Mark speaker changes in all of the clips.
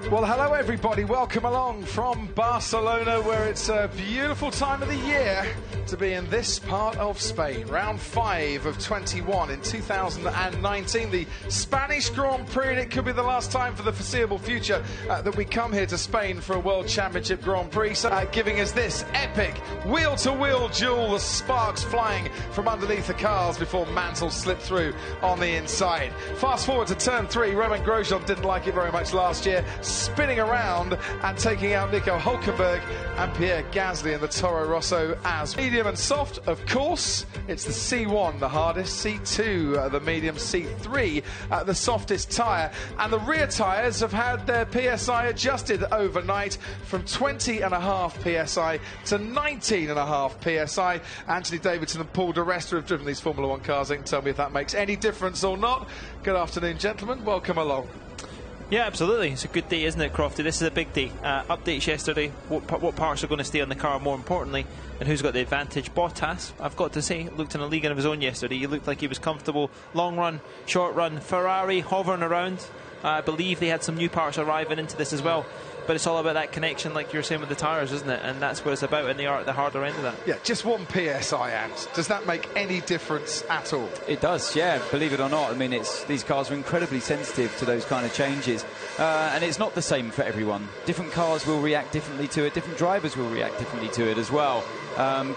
Speaker 1: Well, hello everybody, welcome along from Barcelona, where it's a beautiful time of the year to be in this part of Spain. Round 5 of 21 in 2019, the Spanish Grand Prix, and it could be the last time for the foreseeable future that we come here to Spain for a World Championship Grand Prix, giving us this epic wheel-to-wheel duel, the sparks flying from underneath the cars before Mansell slipped through on the inside. Fast forward to turn 3, Romain Grosjean didn't like it very much last year, spinning around and taking out Nico Hulkenberg and Pierre Gasly in the Toro Rosso as medium and soft. Of course, it's the C1 the hardest, C2 the medium, C3 the softest tyre, and the rear tyres have had their PSI adjusted overnight from 20.5 PSI to 19.5 PSI. Anthony Davidson and Paul di Resta have driven these Formula 1 cars. They can tell me if that makes any difference or not. Good afternoon, gentlemen, welcome along.
Speaker 2: Yeah, absolutely. It's a good day, isn't it, Crofty? This is a big day. Updates yesterday, what parts are going to stay on the car, more importantly, and who's got the advantage. Bottas, I've got to say, looked in a league of his own yesterday. He looked like he was comfortable. Long run, short run. Ferrari hovering around. I believe they had some new parts arriving into this as well. But it's all about that connection, like you're saying, with the tyres, isn't it? And that's what it's about, and they are at the harder end of that. Yeah,
Speaker 1: just 1 PSI, Ant. Does that make any difference at all?
Speaker 3: It does, yeah, believe it or not. I mean, these cars are incredibly sensitive to those kind of changes. And it's not the same for everyone. Different cars will react differently to it. Different drivers will react differently to it as well.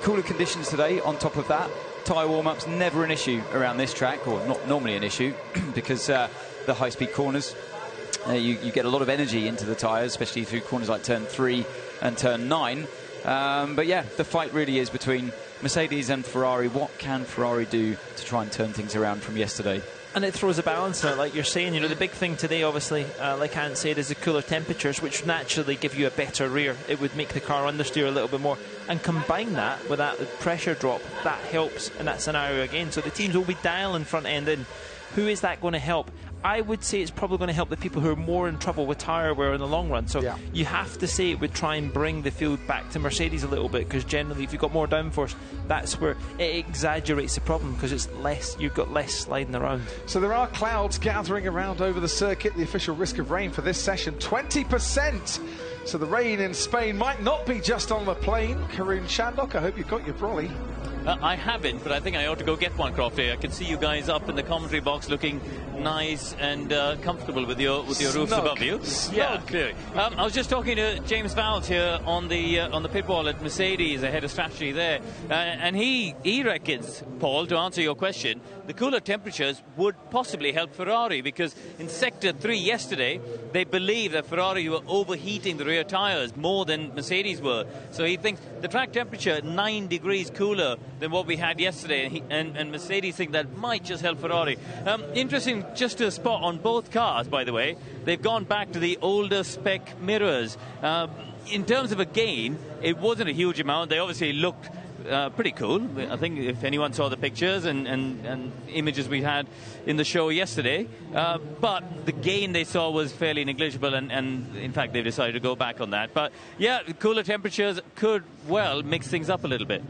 Speaker 3: Cooler conditions today on top of that. Tyre warm-up's never an issue around this track, or not normally an issue, because the high-speed corners, you get a lot of energy into the tyres, especially through corners like turn 3 and turn 9. But yeah, the fight really is between Mercedes and Ferrari. What can Ferrari do to try and turn things around from yesterday?
Speaker 2: And it throws a balance in it, like you're saying. You know, the big thing today, obviously, like Ant said, is the cooler temperatures, which naturally give you a better rear. It would make the car understeer a little bit more. And combine that with that pressure drop, that helps in that scenario again. So the teams will be dialing front end in. Who is that going to help? I would say it's probably going to help the people who are more in trouble with tyre wear in the long run. So you have to say it would try and bring the field back to Mercedes a little bit, because generally if you've got more downforce, that's where it exaggerates the problem, because it's less, you've got less sliding around.
Speaker 1: So there are clouds gathering around over the circuit. The official risk of rain for this session, 20%. So the rain in Spain might not be just on the plane. Karun Chandok, I hope you've got your brolly.
Speaker 4: I haven't, but I think I ought to go get one, Crofty. I can see you guys up in the commentary box looking nice and comfortable with your roofs above you. Yeah, clearly. I was just talking to James Vowles here on the pit wall at Mercedes, the head of strategy there, and he reckons, Paul, to answer your question, the cooler temperatures would possibly help Ferrari, because in Sector 3 yesterday, they believe that Ferrari were overheating the rear tyres more than Mercedes were. So he thinks the track temperature 9 degrees cooler than what we had yesterday, and Mercedes think that might just help Ferrari. Interesting, just to spot on both cars, by the way, they've gone back to the older spec mirrors. In terms of a gain, it wasn't a huge amount. They obviously looked pretty cool. I think if anyone saw the pictures and images we had in the show yesterday, but the gain they saw was fairly negligible, and in fact they've decided to go back on that. But yeah, cooler temperatures could well mix things up a little bit.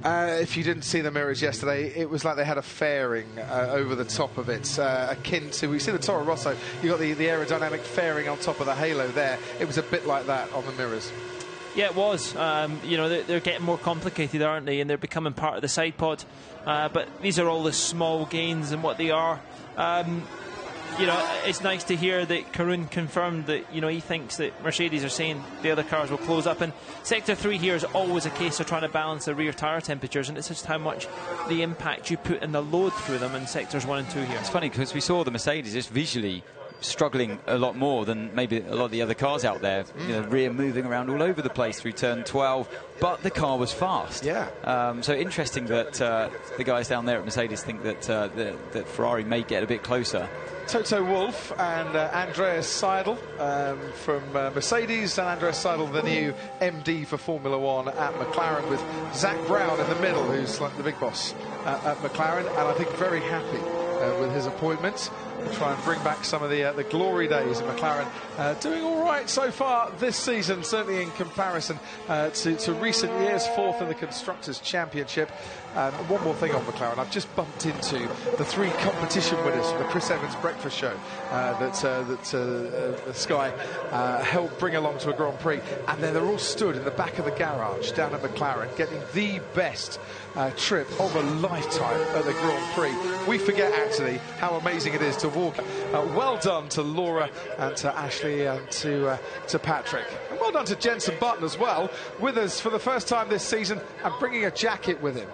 Speaker 1: If you didn't see the mirrors yesterday, it was like they had a fairing over the top of it, akin to, we see the Toro Rosso, you got the aerodynamic fairing on top of the halo there. It was a bit like that on the mirrors.
Speaker 2: Yeah, it was. You know, they're getting more complicated, aren't they? And they're becoming part of the side pod. But these are all the small gains and what they are. You know, it's nice to hear that Karun confirmed that, you know, he thinks that Mercedes are saying the other cars will close up. And Sector 3 here is always a case of trying to balance the rear tyre temperatures, and it's just how much the impact you put in the load through them in Sectors 1 and 2 here.
Speaker 3: It's funny, because we saw the Mercedes just visually struggling a lot more than maybe a lot of the other cars out there. You know, rear moving around all over the place through turn 12, but the car was fast.
Speaker 1: Yeah.
Speaker 3: So interesting that the guys down there at Mercedes think that that Ferrari may get a bit closer.
Speaker 1: Toto Wolff and Andreas Seidel from Mercedes, and Andreas Seidel, the new MD for Formula 1 at McLaren, with Zach Brown in the middle, who's like the big boss at McLaren, and I think very happy with his appointment. try and bring back some of the glory days of McLaren. Doing all right so far this season, certainly in comparison to recent years. Fourth in the Constructors' Championship. One more thing on McLaren. I've just bumped into the 3 competition winners from the Chris Evans Breakfast Show that Sky helped bring along to a Grand Prix, and they're all stood in the back of the garage down at McLaren getting the best trip of a lifetime at the Grand Prix. We forget actually how amazing it is to walk. Well done to Laura and to Ashley and to Patrick, and well done to Jenson Button as well, with us for the first time this season and bringing a jacket with him.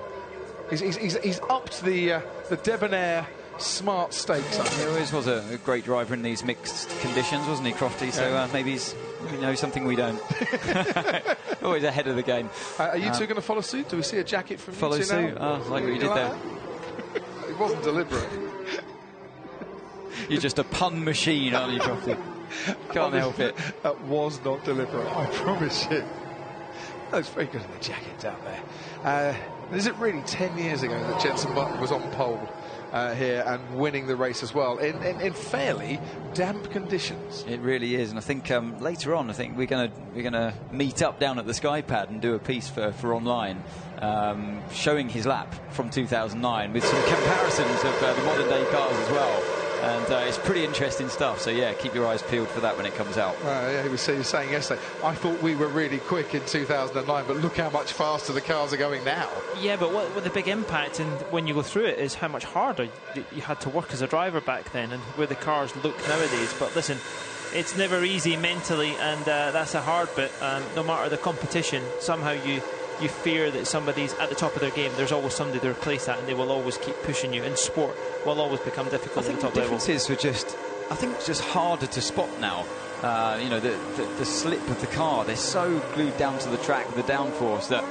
Speaker 1: He's upped the debonair smart stakes.
Speaker 3: He always was a great driver in these mixed conditions, wasn't he, Crofty? So maybe he knows something we don't. Always ahead of the game.
Speaker 1: Are you two going to follow suit? Do we see a jacket from
Speaker 3: follow
Speaker 1: you two
Speaker 3: suit?
Speaker 1: now?
Speaker 3: Oh, like what you did there.
Speaker 1: It wasn't deliberate.
Speaker 3: You're just a pun machine, aren't you, Crofty? Can't help it.
Speaker 1: That was not deliberate, I promise you. That was very good in the jacket down there. Is it really 10 years ago that Jenson Button was on pole here and winning the race as well in fairly damp conditions?
Speaker 3: It really is, and I think later on, I think we're gonna meet up down at the Sky Pad and do a piece for online, showing his lap from 2009 with some comparisons of the modern day cars as well. And it's pretty interesting stuff, so yeah, keep your eyes peeled for that when it comes out.
Speaker 1: Yeah, he was saying yesterday, I thought we were really quick in 2009, but look how much faster the cars are going now.
Speaker 2: Yeah, but what the big impact and when you go through it is how much harder you had to work as a driver back then and where the cars look nowadays. But listen, it's never easy mentally, and that's a hard bit. No matter the competition, somehow you fear that somebody's at the top of their game. There's always somebody to replace that, and they will always keep pushing you. In sport, will always become difficult at the top level.
Speaker 3: I think the differences I think it's just harder to spot now. You know, the slip of the car, they're so glued down to the track with the downforce that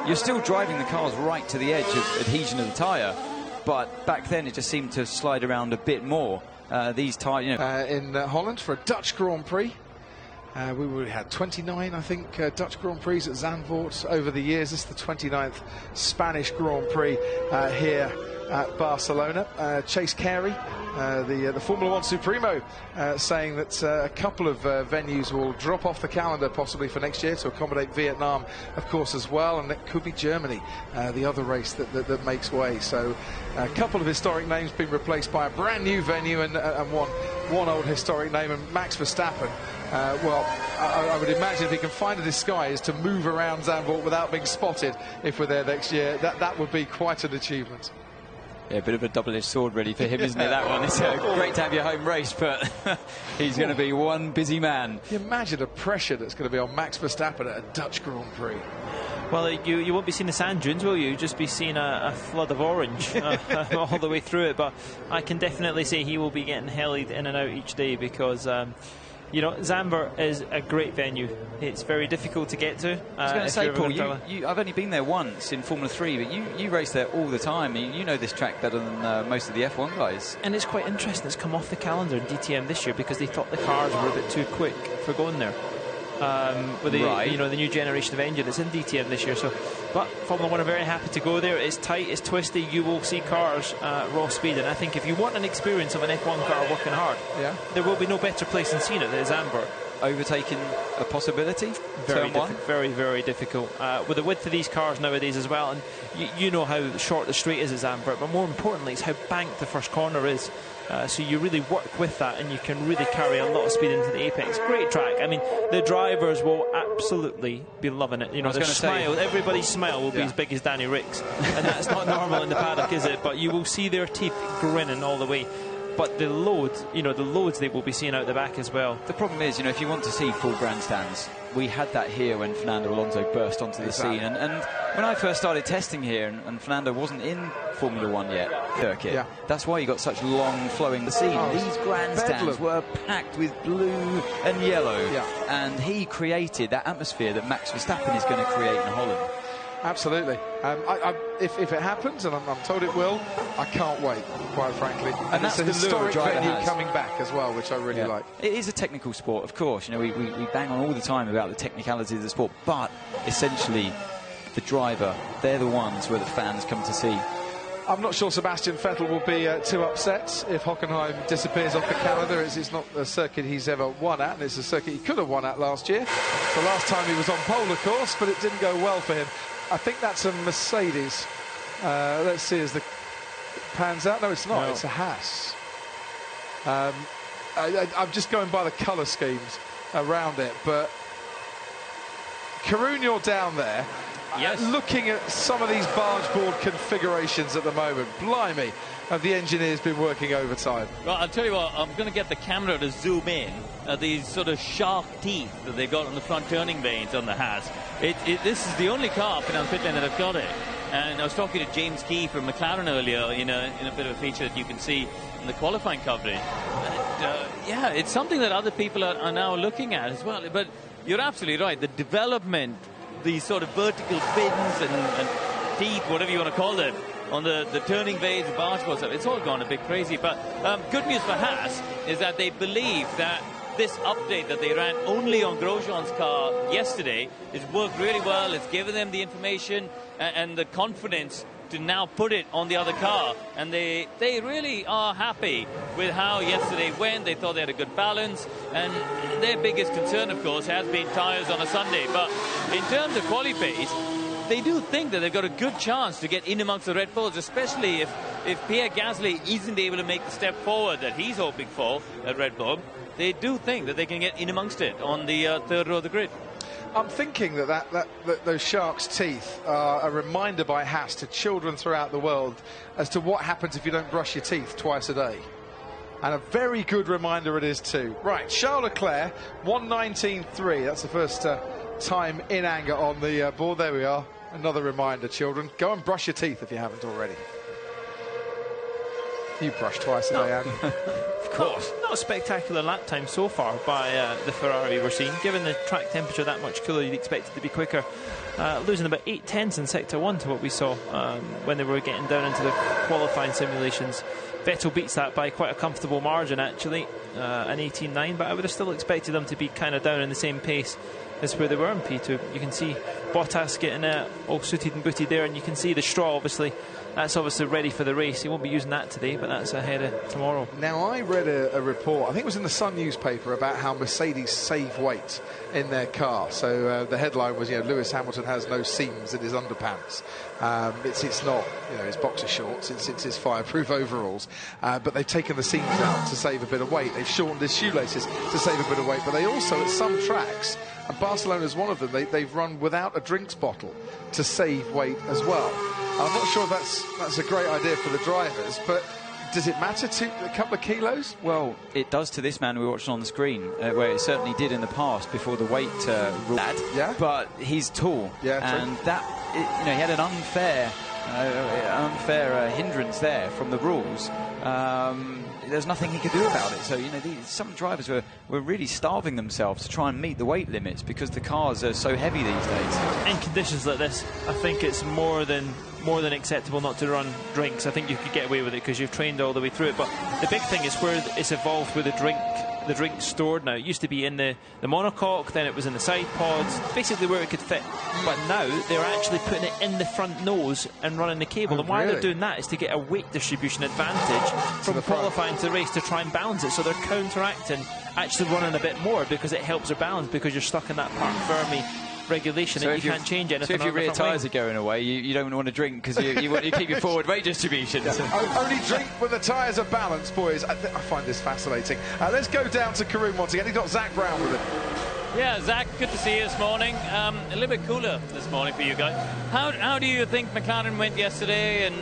Speaker 3: you're still driving the cars right to the edge of adhesion of the tyre, but back then it just seemed to slide around a bit more. These tyres, you know.
Speaker 1: In Holland for a Dutch Grand Prix. We had 29, I think, Dutch Grand Prix at Zandvoort over the years. This is the 29th Spanish Grand Prix here at Barcelona. Chase Carey, the Formula One Supremo, saying that a couple of venues will drop off the calendar possibly for next year to accommodate Vietnam, of course, as well, and it could be Germany, the other race that makes way. So a couple of historic names being replaced by a brand new venue and one old historic name, and Max Verstappen. Well, I would imagine if he can find a disguise to move around Zandvoort without being spotted if we're there next year, that would be quite an achievement.
Speaker 3: Yeah, a bit of a double-edged sword ready for him, isn't it, that one? It's great to have your home race, but he's going to be one busy man.
Speaker 1: Can you imagine the pressure that's going to be on Max Verstappen at a Dutch Grand Prix?
Speaker 2: Well, you won't be seeing the sand dunes, will you? You'll just be seeing a flood of orange all the way through it. But I can definitely say he will be getting hellied in and out each day because... you know, Zandvoort is a great venue. It's very difficult to get to.
Speaker 3: I was going to say, Paul, I've only been there once in Formula 3, but you race there all the time. You know this track better than most of the F1 guys.
Speaker 2: And it's quite interesting. It's come off the calendar in DTM this year because they thought the cars were a bit too quick for going there. With the new generation of engine, it's in DTM this year. So, but Formula One are very happy to go there. It's tight, it's twisty. You will see cars raw speed, and I think if you want an experience of an F1 car working hard, there will be no better place than seeing it than Zandvoort.
Speaker 3: Overtaking a possibility?
Speaker 2: Very, very difficult. With the width of these cars nowadays as well, and you know how short the straight is at Zandvoort, but more importantly, it's how banked the first corner is. So you really work with that, and you can really carry a lot of speed into the apex. Great track. I mean, the drivers will absolutely be loving it. You know, their smile, everybody's smile will be as big as Danny Rick's, and that's not normal in the paddock, is it? But you will see their teeth grinning all the way. But the loads they will be seeing out the back as well.
Speaker 3: The problem is, if you want to see full grandstands, we had that here when Fernando Alonso burst onto the scene. And when I first started testing here, and Fernando wasn't in Formula One yet, circuit, that's why you got such long flowing the scene. These grandstands were packed with blue and yellow, and he created that atmosphere that Max Verstappen is going to create in Holland.
Speaker 1: Absolutely. If it happens, and I'm told it will, I can't wait, quite frankly. And
Speaker 3: that's
Speaker 1: it's a historic venue coming back as well, which I really like.
Speaker 3: It is a technical sport, of course. We bang on all the time about the technicalities of the sport, but essentially the driver, they're the ones where the fans come to see.
Speaker 1: I'm not sure Sebastian Vettel will be too upset if Hockenheim disappears off the calendar. It's not a circuit he's ever won at, and it's a circuit he could have won at last year. The last time he was on pole, of course, but it didn't go well for him. I think that's a Mercedes. Let's see as the pans out. No, it's not. No. It's a Haas. I'm just going by the colour schemes around it, but Karun, you're down there.
Speaker 4: Yes.
Speaker 1: Looking at some of these barge board configurations at the moment, blimey, have the engineers been working overtime?
Speaker 4: Well, I'll tell you what, I'm going to get the camera to zoom in at these sort of shark teeth that they've got on the front turning vanes on the Haas. This is the only car up in our pit lane that have got it. And I was talking to James Key from McLaren earlier in a bit of a feature that you can see in the qualifying coverage. And, yeah, it's something that other people are now looking at as well. But you're absolutely right. The development, these sort of vertical fins and teeth, whatever you want to call them, on the turning vanes, the barge boards, it's all gone a bit crazy. But good news for Haas is that they believe that this update that they ran only on Grosjean's car yesterday has worked really well. It's given them the information and the confidence to now put it on the other car, and they really are happy with how yesterday went. They thought they had a good balance, and their biggest concern, of course, has been tyres on a Sunday. But in terms of quali pace, they do think that they've got a good chance to get in amongst the Red Bulls, especially if Pierre Gasly isn't able to make the step forward that he's hoping for at Red Bull. They do think that they can get in amongst it on the third row of the grid.
Speaker 1: I'm thinking that those sharks' teeth are a reminder by Haas to children throughout the world as to what happens if you don't brush your teeth twice a day. And a very good reminder it is too. Right, Charles Leclerc, 1:19.3. That's the first time in anger on the board. There we are. Another reminder, children. Go and brush your teeth if you haven't already. You brush twice a day, Andy.
Speaker 2: Of course. Not a spectacular lap time so far by the Ferrari we're seeing. Given the track temperature that much cooler, you'd expect it to be quicker. Losing about 8 tenths in Sector 1 to what we saw when they were getting down into the qualifying simulations. Vettel beats that by quite a comfortable margin, actually, an 18.9, but I would have still expected them to be kind of down in the same pace as where they were in P2. You can see Bottas getting all suited and booted there, and you can see the straw, obviously. That's obviously ready for the race. He won't be using that today, but that's ahead of tomorrow. Now,
Speaker 1: I read a report, I think it was in the Sun newspaper, about how Mercedes save weight in their car. So the headline was, Lewis Hamilton has no seams in his underpants. It's not, his boxer shorts, it's his fireproof overalls. But they've taken the seams out to save a bit of weight. They've shortened his shoelaces to save a bit of weight. But they also, at some tracks, and Barcelona's one of them, they've run without a drinks bottle to save weight as well. I'm not sure that's a great idea for the drivers, but does it matter a couple of kilos?
Speaker 3: Well, it does to this man we were watching on the screen, where it certainly did in the past before the weight rule.
Speaker 1: Yeah.
Speaker 3: But he's tall, and
Speaker 1: true.
Speaker 3: That he had an unfair hindrance there from the rules. There's nothing he could do about it. So some drivers were really starving themselves to try and meet the weight limits because the cars are so heavy these days.
Speaker 2: In conditions like this, I think it's more than acceptable not to run drinks. I think you could get away with it because you've trained all the way through it. But the big thing is where it's evolved with the drink stored now. It used to be in the monocoque, then it was in the side pods, basically where it could fit. But now they're actually putting it in the front nose and running the cable. And why they're doing that is to get a weight distribution advantage from qualifying to the race to try and balance it. So they're counteracting actually running a bit more because it helps their balance, because you're stuck in that Parc Fermi regulation, so and you can't change anything.
Speaker 3: So if your rear tyres are going away, you don't want to drink because you want to keep your forward weight distribution.
Speaker 1: Only drink when the tyres are balanced, boys. I find this fascinating. Let's go down to Karun once again. He's got Zach Brown with him.
Speaker 4: Yeah, Zach, good to see you this morning. A little bit cooler this morning for you guys. How do you think McLaren went yesterday, and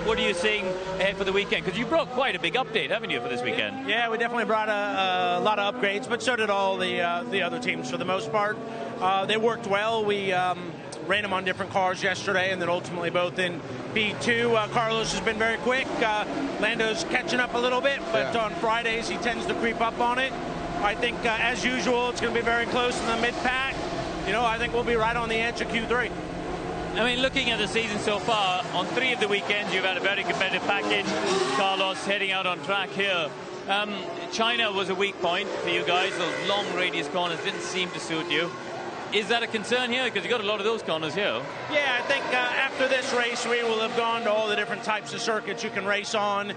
Speaker 4: what are you seeing ahead for the weekend? Because you brought quite a big update, haven't you, for this weekend?
Speaker 5: Yeah, we definitely brought a lot of upgrades, but so did all the other teams for the most part. They worked well. We ran them on different cars yesterday, and then ultimately both in P2. Carlos has been very quick. Lando's catching up a little bit, but on Fridays he tends to creep up on it. I think, as usual, it's going to be very close in the mid-pack. I think we'll be right on the edge of Q3.
Speaker 4: I mean, looking at the season so far, on 3 of the weekends you've had a very competitive package. Carlos heading out on track here. China was a weak point for you guys. Those long radius corners didn't seem to suit you. Is that a concern here? Because you got a lot of those corners here.
Speaker 5: Yeah, I think after this race, we will have gone to all the different types of circuits you can race on.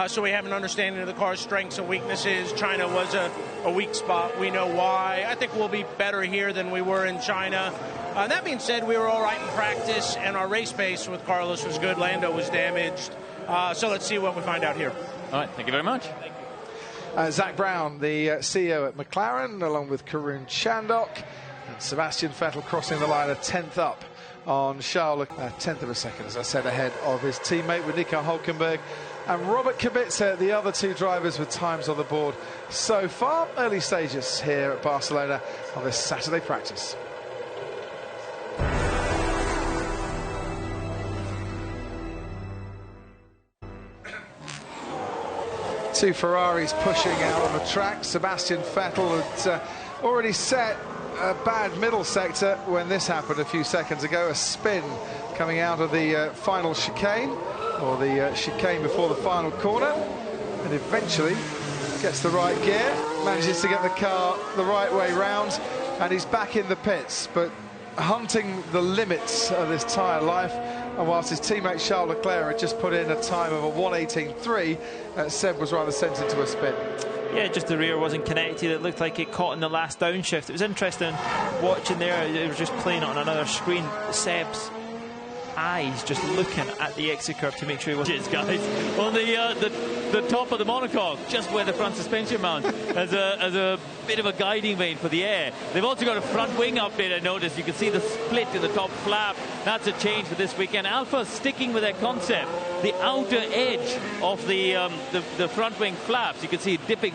Speaker 5: So we have an understanding of the car's strengths and weaknesses. China was a weak spot. We know why. I think we'll be better here than we were in China. That being said, we were all right in practice, and our race pace with Carlos was good. Lando was damaged. So let's see what we find out here.
Speaker 4: All right, thank you very much.
Speaker 1: Zach Brown, the CEO at McLaren, along with Karun Chandhok, and Sebastian Vettel crossing the line a 10th up on Charles, a 10th of a second, as I said, ahead of his teammate with Nico Hülkenberg and Robert Kubica, the other two drivers with times on the board so far. Early stages here at Barcelona on this Saturday practice. Two Ferraris pushing out on the track. Sebastian Vettel had already set a bad middle sector when this happened a few seconds ago. A spin coming out of the final chicane, or the chicane before the final corner, and eventually gets the right gear, manages to get the car the right way round, and he's back in the pits, but hunting the limits of this tyre life. And whilst his teammate Charles Leclerc had just put in a time of a 1:18.3, Seb was rather sent into a spin.
Speaker 2: Yeah, just the rear wasn't connected. It looked like it caught in the last downshift. It was interesting watching there. It was just playing it on another screen. Seb's eyes just looking at the exit curve to make sure he wasn't.
Speaker 4: Guys, on the top of the monocoque, just where the front suspension mounts, as a bit of a guiding vane for the air. They've also got a front wing update. I noticed you can see the split in the top flap. That's a change for this weekend. Alpha sticking with their concept. The outer edge of the front wing flaps, you can see it dipping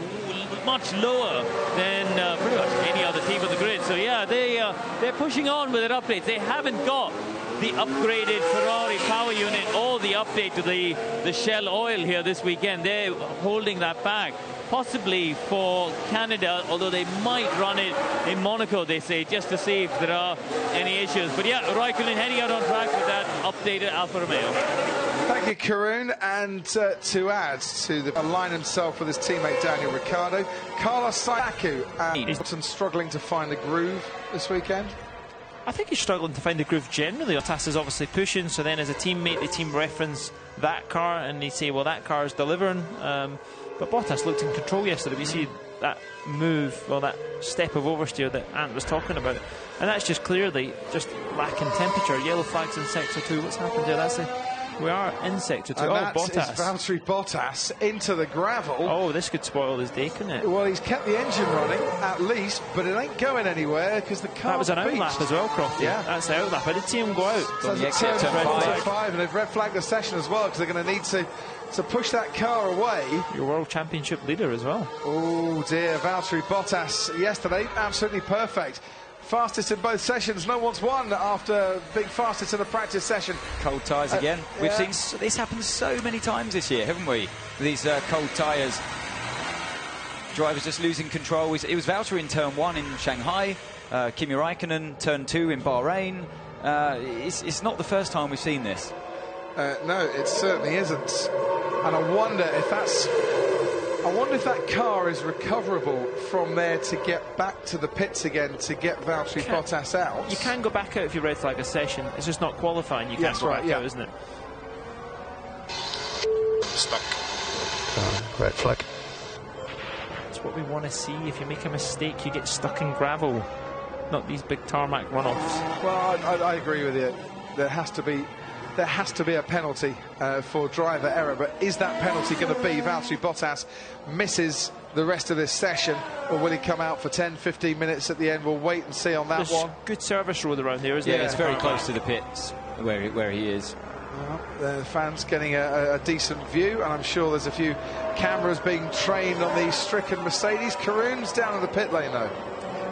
Speaker 4: much lower than pretty much any other team on the grid. So yeah, they're pushing on with their updates. They haven't got the upgraded Ferrari power unit or the update to the Shell oil here this weekend. They're holding that back, possibly for Canada, although they might run it in Monaco, they say, just to see if there are any issues. But yeah, Raikkonen heading out on track with that updated Alfa Romeo.
Speaker 1: Thank you, Karun. And to add to the line himself with his teammate Daniel Ricciardo, Carlos Sainz and Hamilton struggling to find the groove this weekend.
Speaker 2: I think he's struggling to find the groove generally. Bottas is obviously pushing, so then as a teammate, the team reference that car and they say, well, that car is delivering. But Bottas looked in control yesterday. We see that move, well, that step of oversteer that Ant was talking about. And that's just clearly just lacking temperature. Yellow flags in Sector 2. What's happened there? That's we are in Sector 2.
Speaker 1: And
Speaker 2: Bottas.
Speaker 1: Valtteri Bottas into the gravel.
Speaker 2: Oh, this could spoil his day, couldn't it?
Speaker 1: Well, he's kept the engine running, at least, but it ain't going anywhere because the car.
Speaker 2: That was an outlap as well, Crofty.
Speaker 1: Yeah.
Speaker 2: That's the outlap. I did see him go out.
Speaker 1: So it's turn 5, and they've red flagged the session as well because they're going to need to push that car away. Your
Speaker 2: world championship leader as well.
Speaker 1: Oh dear, Valtteri Bottas yesterday, absolutely perfect. Fastest in both sessions. No one's won after being fastest in the practice session.
Speaker 3: Cold tyres again. We've seen this happen so many times this year, haven't we? These cold tyres. Drivers just losing control. It was Valtteri in turn 1 in Shanghai. Kimi Raikkonen turn 2 in Bahrain. It's not the first time we've seen this.
Speaker 1: No, it certainly isn't. And I wonder if that car is recoverable from there to get back to the pits again to get Valtteri Bottas out.
Speaker 2: You can go back out if you red flag a session. It's just not qualifying. You can't go back out, isn't it?
Speaker 6: Stuck. Red flag.
Speaker 2: That's what we want to see. If you make a mistake, you get stuck in gravel, not these big tarmac runoffs.
Speaker 1: Well, I agree with you. There has to be a penalty for driver error, but is that penalty going to be Valtteri Bottas misses the rest of this session, or will he come out for 10-15 minutes at the end? We'll wait and see on that one.
Speaker 2: Good service road around here, isn't it?
Speaker 3: Yeah, it's very close to the pits where he is.
Speaker 1: Well, the fans getting a decent view, and I'm sure there's a few cameras being trained on these stricken Mercedes. Karun's down in the pit lane though.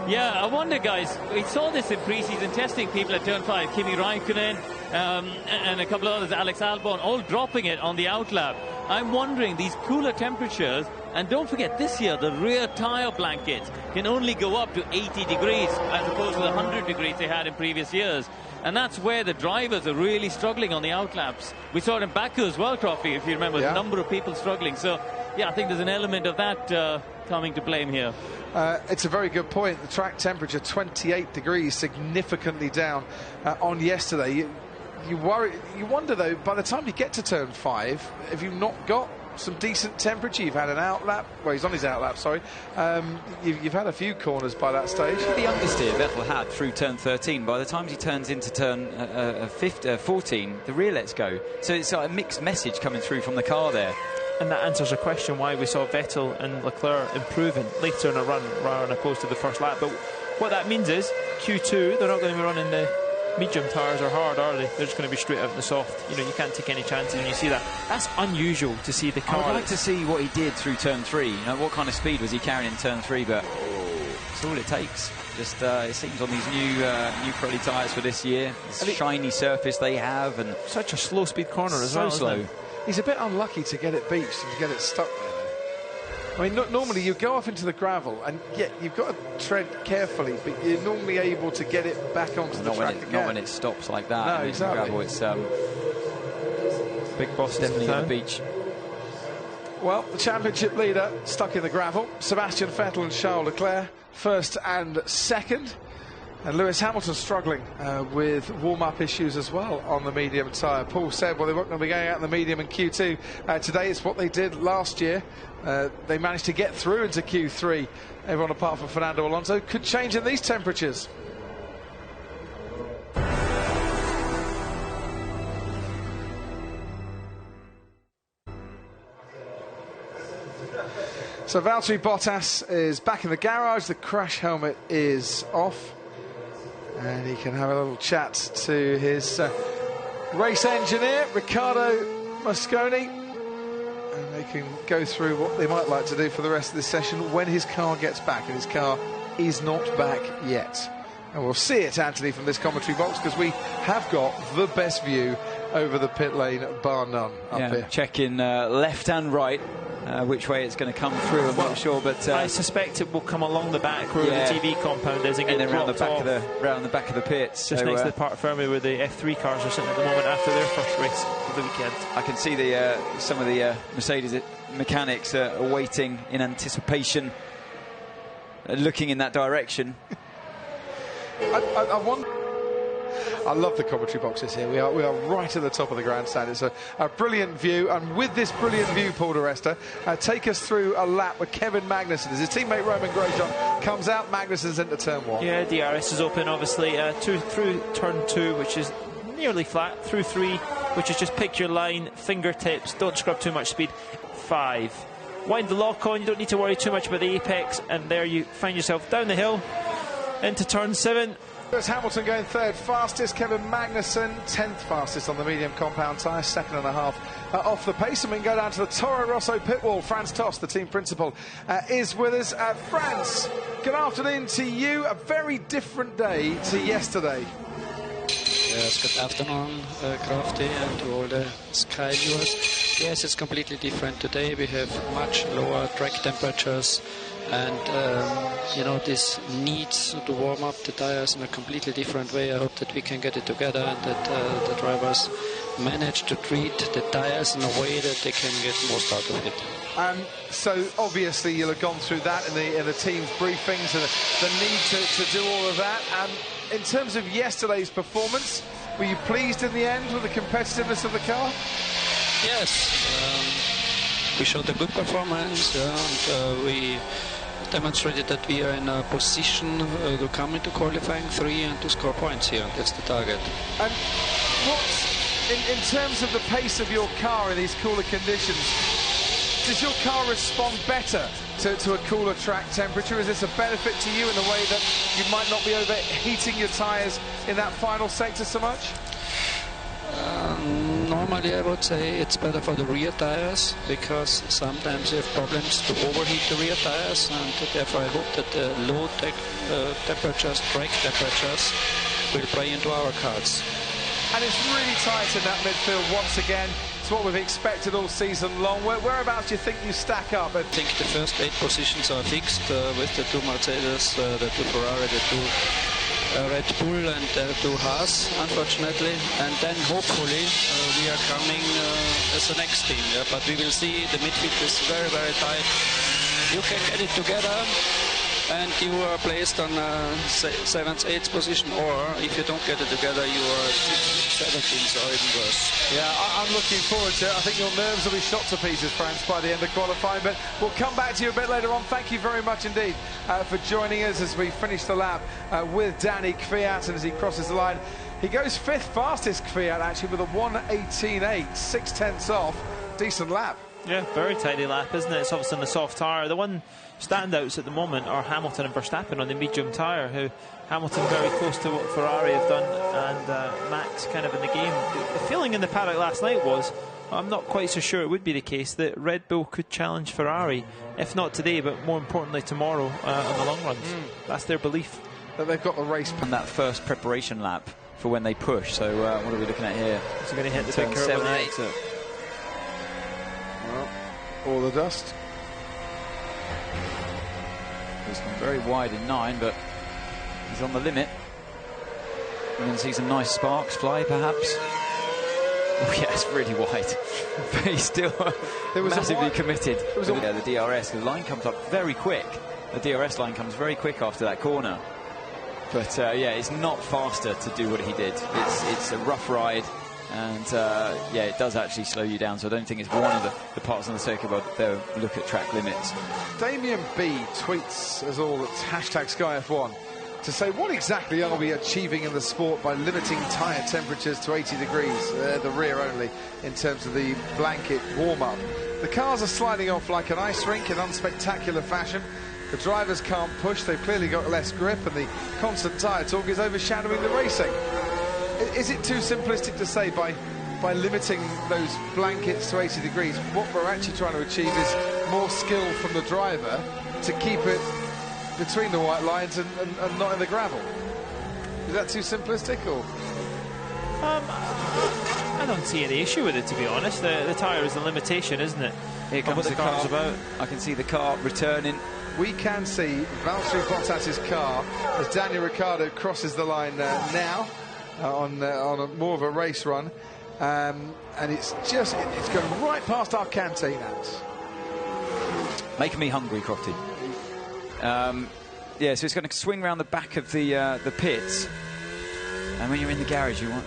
Speaker 4: Yeah, I wonder, guys, we saw this in pre-season testing, people at turn 5, Kimi Raikkonen and a couple of others, Alex Albon, all dropping it on the outlap. I'm wondering, these cooler temperatures, and don't forget, this year, the rear tyre blankets can only go up to 80 degrees, as opposed to the 100 degrees they had in previous years. And that's where the drivers are really struggling on the outlaps. We saw it in Baku as well, Trophy, if you remember, a number of people struggling. So, yeah, I think there's an element of that coming to blame here?
Speaker 1: It's a very good point. The track temperature 28 degrees, significantly down on yesterday. You wonder though, by the time you get to turn 5, have you not got some decent temperature? You've had an outlap. Well, he's on his outlap, sorry. You've had a few corners by that stage.
Speaker 3: The understeer Vettel had through turn 13. By the time he turns into turn 14, the rear lets go. So it's like a mixed message coming through from the car there.
Speaker 2: And that answers a question why we saw Vettel and Leclerc improving later in a run rather opposed to the first lap. But what that means is Q2, they're not going to be running the medium tyres or hard, are they? They're just going to be straight out in the soft. You know, you can't take any chances when you see that. That's unusual to see the car.
Speaker 3: I'd like to see what he did through turn 3. You know, what kind of speed was he carrying in turn 3? But it's all it takes. Just it seems on these new Pirelli tyres for this year, this shiny surface they have, and
Speaker 2: such a slow speed corner as well.
Speaker 3: So slow.
Speaker 1: He's a bit unlucky to get it beached and to get it stuck there. I mean, normally you go off into the gravel, and yeah, you've got to tread carefully, but you're normally able to get it back onto the track again.
Speaker 3: Not when it stops like that.
Speaker 1: No, exactly.
Speaker 3: Gravel, it's
Speaker 2: big boss
Speaker 3: definitely on the beach.
Speaker 1: Well, the championship leader stuck in the gravel. Sebastian Vettel and Charles Leclerc, first and second. And Lewis Hamilton struggling with warm-up issues as well on the medium tyre. Paul said, well, they weren't going to be going out in the medium in Q2. Today it's what they did last year. They managed to get through into Q3. Everyone apart from Fernando Alonso could change in these temperatures. So Valtteri Bottas is back in the garage. The crash helmet is off. And he can have a little chat to his race engineer, Riccardo Mosconi. And they can go through what they might like to do for the rest of this session when his car gets back. And his car is not back yet. And we'll see it, Anthony, from this commentary box, because we have got the best view over the pit lane, bar none, up here.
Speaker 3: Checking left and right. Which way it's going to come through, I'm not sure, but
Speaker 2: I suspect it will come along the back where the TV compound is and get
Speaker 3: then round the back of the pits.
Speaker 2: Just next to the Parc Fermé where the F3 cars are sitting at the moment after their first race of the weekend.
Speaker 3: I can see some of the Mercedes mechanics are waiting in anticipation, looking in that direction.
Speaker 1: I love the commentary boxes here. We are right at the top of the grandstand. It's a brilliant view, and with this brilliant view, Paul di Resta, take us through a lap with Kevin Magnussen as his teammate Roman Grosjean comes out. Magnussen's into turn 1.
Speaker 2: Yeah, DRS is open, obviously, through turn 2, which is nearly flat, through 3, which is just pick your line, fingertips, don't scrub too much speed. 5. Wind the lock on, you don't need to worry too much about the apex, and there you find yourself down the hill into turn 7.
Speaker 1: Lewis Hamilton going third fastest, Kevin Magnussen 10th fastest on the medium compound tyre, 2.5 off the pace. And we can go down to the Toro Rosso pit wall. Franz Tost, the team principal, is with us. Franz, good afternoon to you. A very different day to yesterday.
Speaker 7: Yes, good afternoon, Crafty, and to all the Sky viewers. Yes, it's completely different. Today we have much lower track temperatures, and this needs to warm up the tires in a completely different way. I hope that we can get it together and that the drivers manage to treat the tires in a way that they can get most out of it.
Speaker 1: So obviously you'll have gone through that in the team's briefings, and the need to do all of that. In terms of yesterday's performance, were you pleased in the end with the competitiveness of the car?
Speaker 7: Yes, we showed a good performance, and we demonstrated that we are in a position to come into qualifying 3 and to score points here. That's the target.
Speaker 1: And in terms of the pace of your car in these cooler conditions, does your car respond better to a cooler track temperature? Is this a benefit to you in the way that you might not be overheating your tyres in that final sector so much?
Speaker 7: Normally I would say it's better for the rear tires, because sometimes you have problems to overheat the rear tires, and therefore I hope that the low temperatures, track temperatures, will play into our cars.
Speaker 1: And it's really tight in that midfield once again. It's what we've expected all season long. Whereabouts do you think you stack up?
Speaker 7: I think the first 8 positions are fixed with the 2 Mercedes, the 2 Ferrari, the 2 Red Bull and the 2 Haas, unfortunately. And then hopefully we are coming as the next team. Yeah? But we will see. The midfield is very, very tight. you can get it together and you are placed on 7th, 8th position, or if you don't get it together, you are 16th, 17th, or even worse.
Speaker 1: Yeah, I'm looking forward to it. I think your nerves will be shot to pieces, France, by the end of qualifying, but we'll come back to you a bit later on. Thank you very much indeed for joining us as we finish the lap with Danny Kvyat, and as he crosses the line, he goes 5th fastest, Kvyat, actually, with a 1:18.8, 6/10 off. Decent lap.
Speaker 2: Yeah, very tidy lap, isn't it? It's obviously on the soft tyre. The one standouts at the moment are Hamilton and Verstappen on the medium tyre, who Hamilton very close to what Ferrari have done, and Max kind of in the game. The feeling in the paddock last night was, I'm not quite so sure it would be the case, that Red Bull could challenge Ferrari, if not today, but more importantly tomorrow on the long runs. That's their belief.
Speaker 1: That they've got the race.
Speaker 3: And that first preparation lap for when they push. So what are we looking at here?
Speaker 2: So going to hit the big curve on the exit.
Speaker 1: Well, all the dust.
Speaker 3: He's gone very wide in 9, but he's on the limit. We're going to see some nice sparks fly, perhaps. Oh, yeah, it's really wide. But he's still massively committed. The DRS, the line comes up very quick. The DRS line comes very quick after that corner. But, yeah, it's not faster to do what he did. It's a rough ride. And, yeah, it does actually slow you down. So I don't think it's one of the parts on the circuit where they'll look at track limits.
Speaker 1: Damien B tweets us all at #SkyF1 to say, what exactly are we achieving in the sport by limiting tyre temperatures to 80 degrees, the rear only, in terms of the blanket warm-up? The cars are sliding off like an ice rink in unspectacular fashion. The drivers can't push, they've clearly got less grip, and the constant tyre talk is overshadowing the racing. Is it too simplistic to say by limiting those blankets to 80 degrees, what we're actually trying to achieve is more skill from the driver to keep it between the white lines and not in the gravel? Is that too simplistic, or?
Speaker 2: I don't see any issue with it, to be honest. The tyre is a limitation, isn't it?
Speaker 3: Here comes the car. About. I can see the car returning.
Speaker 1: We can see Valtteri Bottas's car as Daniel Ricciardo crosses the line now on more of a race run, and it's going right past our canteen.
Speaker 3: Making me hungry, Crofty. Yeah, so it's going to swing around the back of the pits, and when you're in the garage, you want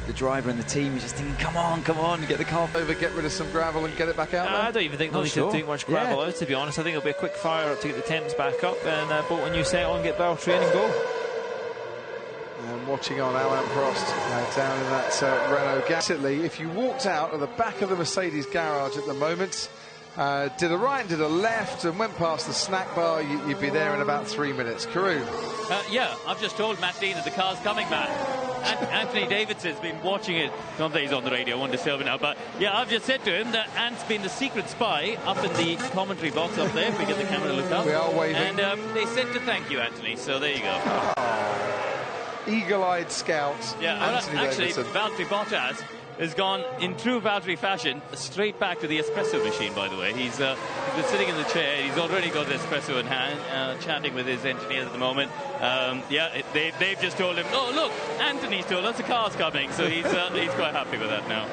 Speaker 3: the driver and the team. You're just thinking, come on, get the car
Speaker 1: over, get rid of some gravel, and get it back out.
Speaker 2: I don't even think they'll need to do much gravel out, to be honest. I think it'll be a quick fire up to get the temps back up, and bolt a new set on, get Valtteri in and go.
Speaker 1: And watching on Alain Prost down in that Renault Gasly. If you walked out of the back of the Mercedes garage at the moment, did a right, did a left, and went past the snack bar, you'd be there in about 3 minutes. Karun.
Speaker 4: Yeah, I've just told Matt Dean that the car's coming, Matt. Anthony Davidson's been watching it. Not that he's on the radio, I won't disturb him now, but yeah, I've just said to him that Ant's been the secret spy up in the commentary box up there. If we get the camera to look up.
Speaker 1: We are waving.
Speaker 4: And they said to thank you, Anthony, so there you go.
Speaker 1: Eagle-eyed scout.
Speaker 4: Yeah,
Speaker 1: Anthony
Speaker 4: actually,
Speaker 1: Davidson.
Speaker 4: Valtteri Bottas has gone, in true Valtteri fashion, straight back to the espresso machine, by the way. He's been sitting in the chair. He's already got the espresso in hand, chatting with his engineers at the moment. Yeah, they've just told him, oh, look, Anthony's told us the car's coming. So he's quite happy with that now.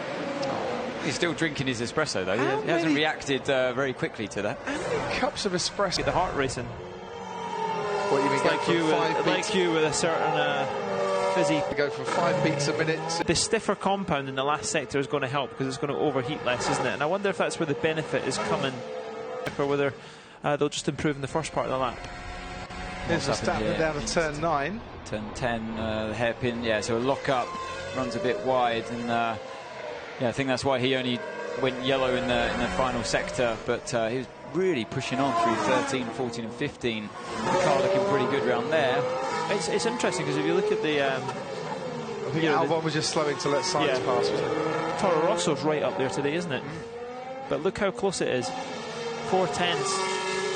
Speaker 3: He's still drinking his espresso, though. He hasn't reacted very quickly to that.
Speaker 1: How many cups of espresso?
Speaker 2: Get the heart racing.
Speaker 1: What you mean?
Speaker 2: It's like you with a certain fizzy.
Speaker 1: We go from 5 beats a minute.
Speaker 2: The stiffer compound in the last sector is going to help because it's going to overheat less, isn't it? And I wonder if that's where the benefit is coming, or whether they'll just improve in the first part of the lap.
Speaker 1: Here's Verstappen down to turn 9.
Speaker 3: Turn 10, the hairpin. Yeah, so a lock up, runs a bit wide, and yeah, I think that's why he only went yellow in the final sector. But he was really pushing on through 13, 14, and 15. The car looking pretty good around there.
Speaker 2: It's interesting because if you look at the
Speaker 1: Albon was just slowing to let Sainz pass, wasn't it?
Speaker 2: Toro Rosso's right up there today, isn't it? But look how close it is. 4 tenths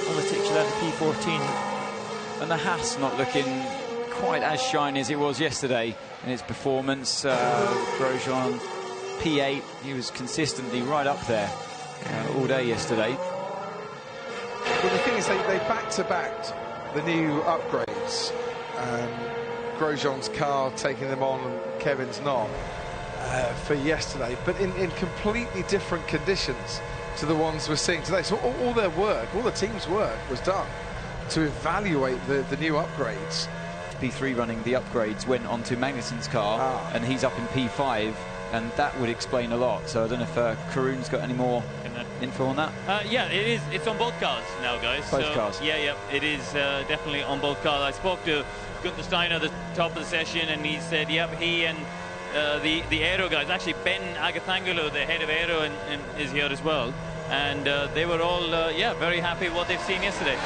Speaker 2: only takes you down to P14.
Speaker 3: And the Haas not looking quite as shiny as it was yesterday in its performance. Grosjean P8, he was consistently right up there all day yesterday.
Speaker 1: Well, the thing is, they back-to-backed the new upgrades. Grosjean's car taking them on and Kevin's not for yesterday, but in completely different conditions. to the ones we're seeing today. So all their work, all the team's work was done to evaluate the new upgrades.
Speaker 3: P3 running the upgrades went onto Magnussen's car, and he's up in P5, and that would explain a lot. So I don't know if Karun's got any more info on that.
Speaker 4: Yeah, it is. It's on both cars now, guys.
Speaker 3: Both cars.
Speaker 4: Yeah, it is definitely on both cars. I spoke to Gunther Steiner at the top of the session, and he said, yep, he and the Aero guys, actually Ben Agathangulu, the head of Aero, and is here as well. And they were all, very happy with what they've seen yesterday.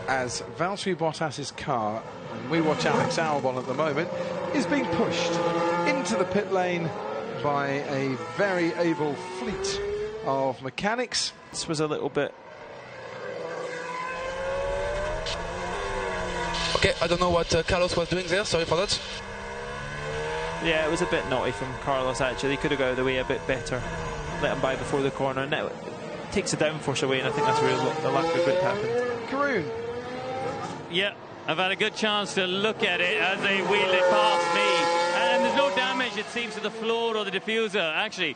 Speaker 1: As Valtteri Bottas's car, and we watch Alex Albon at the moment, is being pushed into the pit lane by a very able fleet of mechanics.
Speaker 2: This was a little bit...
Speaker 6: Okay, I don't know what Carlos was doing there, sorry for that.
Speaker 2: Yeah, it was a bit naughty from Carlos, actually. He could have got out of the way a bit better. Let him by before the corner. Now it takes the downforce away, and I think that's where the lack of grip happened.
Speaker 1: Karun.
Speaker 4: Yeah, I've had a good chance to look at it as they wheeled it past me. And there's no damage, it seems, to the floor or the diffuser. Actually,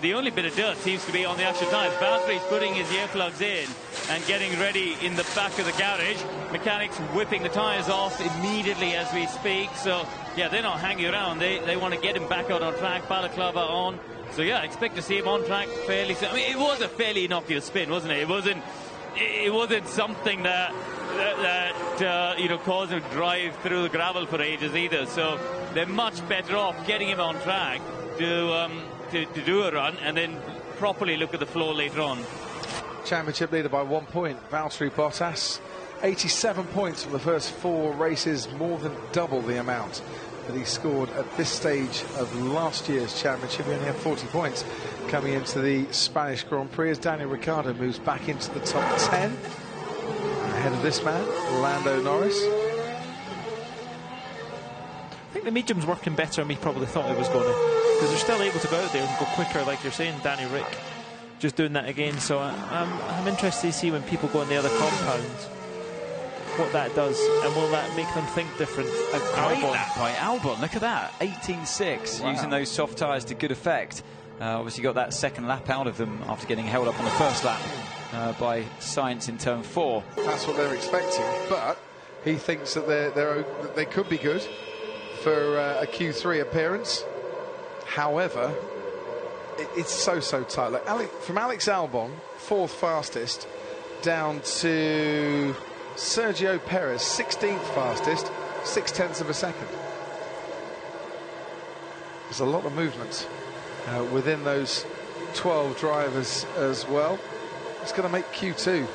Speaker 4: the only bit of dirt seems to be on the actual tyres. Valtteri's putting his earplugs in and getting ready in the back of the garage. Mechanics whipping the tyres off immediately as we speak. So, yeah, they're not hanging around. They want to get him back out on track. Balaclava on. So, yeah, I expect to see him on track fairly soon. I mean, it was a fairly innocuous spin, wasn't it? It wasn't something that caused him to drive through the gravel for ages either. So they're much better off getting him on track to do a run and then properly look at the floor later on.
Speaker 1: Championship leader by 1 point, Valtteri Bottas. 87 points from the first 4 races, more than double the amount that he scored at this stage of last year's championship. He only had 40 points coming into the Spanish Grand Prix as Daniel Ricciardo moves back into the top 10. Ahead of this man, Lando Norris.
Speaker 2: I think the medium's working better than we probably thought it was going to, because they're still able to go out there and go quicker, like you're saying, Danny Rick just doing that again. So I'm interested to see when people go in the other compounds what that does, and will that make them think different?
Speaker 3: Great lap by Albon, look at that, 18.6, wow. Using those soft tyres to good effect. Obviously got that second lap out of them after getting held up on the first lap by Sainz in turn 4.
Speaker 1: That's what they're expecting, but he thinks that they could be good for a Q3 appearance. However, it's so tight. Like from Alex Albon, 4th fastest, down to Sergio Perez, 16th fastest, 0.6 of a second. There's a lot of movement within those 12 drivers as well. It's going to make Q2